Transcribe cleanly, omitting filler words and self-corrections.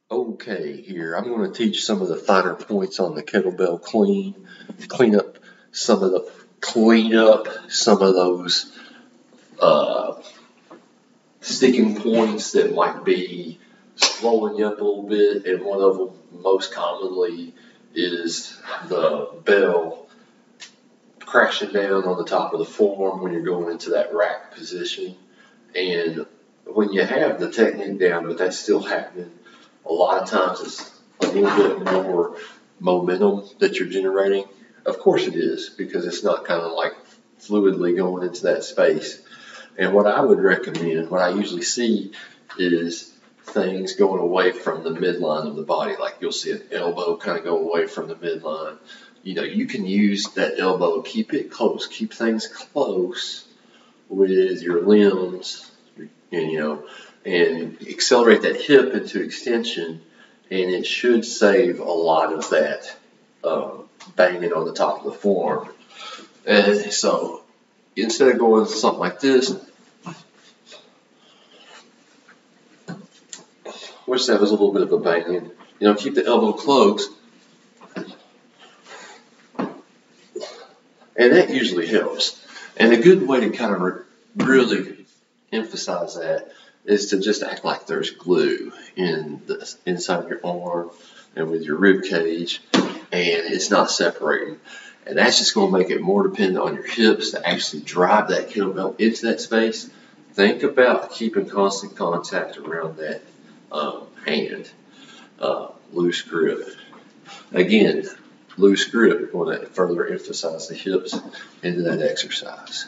Okay, here I'm going to teach some of the finer points on the kettlebell clean, clean up some of the clean up some of those uh, sticking points that might be slowing you up a little bit, and one of them most commonly is the bell crashing down on the top of the forearm when you're going into that rack position. And when you have the technique down, but that's still happening, a lot of times it's a little bit more momentum that you're generating. Of course it is, because it's not kind of like fluidly going into that space. And what I would recommend, what I usually see, is things going away from the midline of the body. Like you'll see an elbow kind of go away from the midline. You know, you can use that elbow, keep it close, keep things close with your limbs, and accelerate that hip into extension, and it should save a lot of that banging on the top of the forearm. And so instead of going something like this, which that was a little bit of a banging, keep the elbow close, and that usually helps. And a good way to kind of really emphasize that is to just act like there's glue inside of your arm and with your rib cage, and it's not separating. And that's just going to make it more dependent on your hips to actually drive that kettlebell into that space. Think about keeping constant contact around that hand, loose grip. Again, loose grip, we want to further emphasize the hips into that exercise.